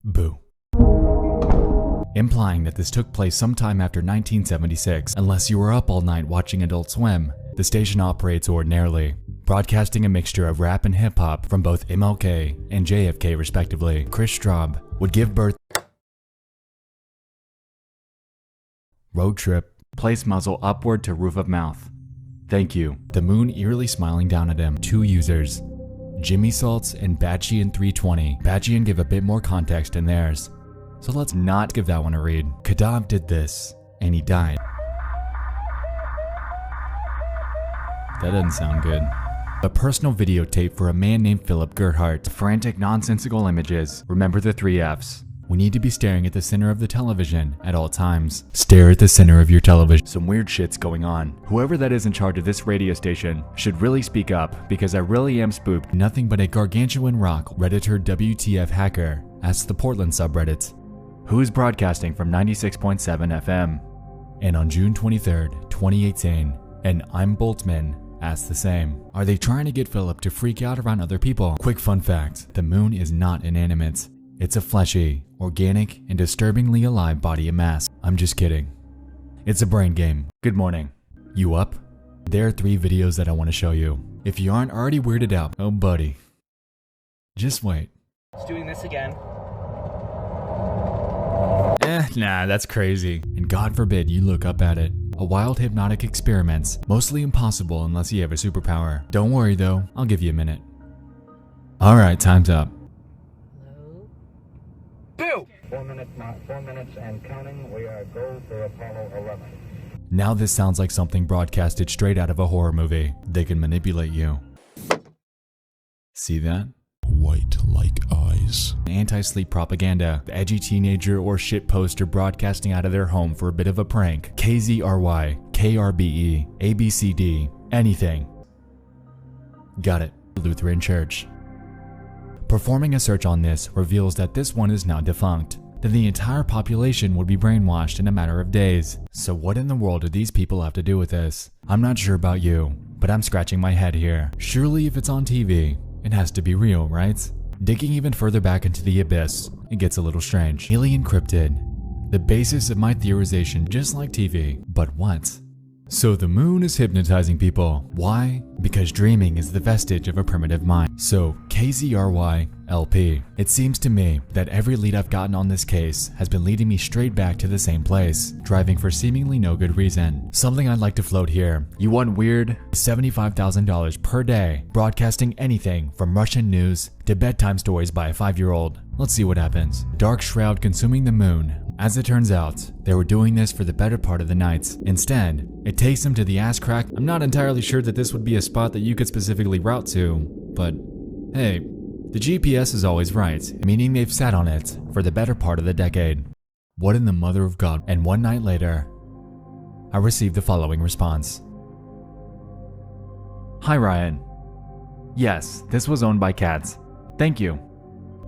Boo. Implying that this took place sometime after 1976, unless you were up all night watching Adult Swim. The station operates ordinarily, broadcasting a mixture of rap and hip-hop from both MLK and JFK respectively. Chris Straub would give birth. Road trip. Place muzzle upward to roof of mouth. Thank you. The moon eerily smiling down at him. 2 users. Jimmy Salts and Batchian 320. Batchian give a bit more context in theirs, so let's not give that one a read. Kadav did this, and he died. That doesn't sound good. A personal videotape for a man named Philip Gerhardt. Frantic, nonsensical images. Remember the 3 F's. We need to be staring at the center of the television at all times. Stare at the center of your television. Some weird shit's going on. Whoever that is in charge of this radio station should really speak up, because I really am spooked. Nothing but a gargantuan rock. Redditor WTF Hacker asks the Portland subreddit, who is broadcasting from 96.7 FM. And on June 23rd, 2018, and I'm Boltman asks the same. Are they trying to get Philip to freak out around other people? Quick fun fact, the moon is not inanimate. It's a fleshy, organic, and disturbingly alive body of mass. I'm just kidding. It's a brain game. Good morning. You up? There are 3 videos that I want to show you. If you aren't already weirded out, oh buddy, just wait. It's doing this again. Nah, that's crazy. And God forbid you look up at it. A wild hypnotic experiment, mostly impossible unless you have a superpower. Don't worry though, I'll give you a minute. Alright, time's up. Boo! 4 minutes and counting. We are go for Apollo 11. Now this sounds like something broadcasted straight out of a horror movie. They can manipulate you. See that? White-like eyes. Anti-sleep propaganda. The edgy teenager or shit poster broadcasting out of their home for a bit of a prank. KZRY, KRBE, ABCD, anything. Got it. Lutheran Church. Performing a search on this reveals that this one is now defunct. Then the entire population would be brainwashed in a matter of days. So what in the world do these people have to do with this? I'm not sure about you, but I'm scratching my head here. Surely if it's on TV, it has to be real, right? Digging even further back into the abyss, it gets a little strange. Alien cryptid. The basis of my theorization, just like TV. But what? So the moon is hypnotizing people. Why? Because dreaming is the vestige of a primitive mind. So KZRY LP. It seems to me that every lead I've gotten on this case has been leading me straight back to the same place, driving for seemingly no good reason. Something I'd like to float here. You want weird? $75,000 per day, broadcasting anything from Russian news to bedtime stories by a 5-year-old. Let's see what happens. Dark shroud consuming the moon. As it turns out, they were doing this for the better part of the night. Instead, it takes them to the ass crack. I'm not entirely sure that this would be a spot that you could specifically route to, but hey, the GPS is always right, meaning they've sat on it for the better part of the decade. What in the mother of God? And one night later, I received the following response. Hi Ryan. Yes, this was owned by cats. Thank you.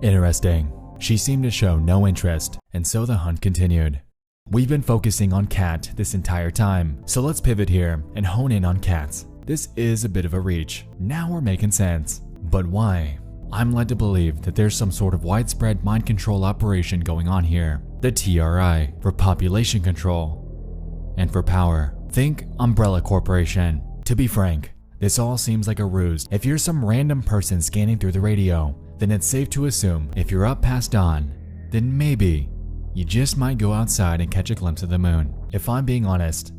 Interesting. She seemed to show no interest, and so the hunt continued. We've been focusing on cat this entire time, so let's pivot here and hone in on cats. This is a bit of a reach. Now we're making sense. But why? I'm led to believe that there's some sort of widespread mind control operation going on here. The TRI, for population control, and for power. Think Umbrella Corporation. To be frank, this all seems like a ruse. If you're some random person scanning through the radio, then it's safe to assume if you're up past dawn, then maybe you just might go outside and catch a glimpse of the moon. If I'm being honest,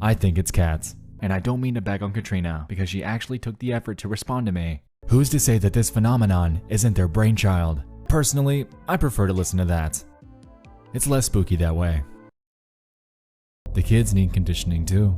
I think it's cats. And I don't mean to bag on Katrina, because she actually took the effort to respond to me. Who's to say that this phenomenon isn't their brainchild? Personally, I prefer to listen to that. It's less spooky that way. The kids need conditioning too.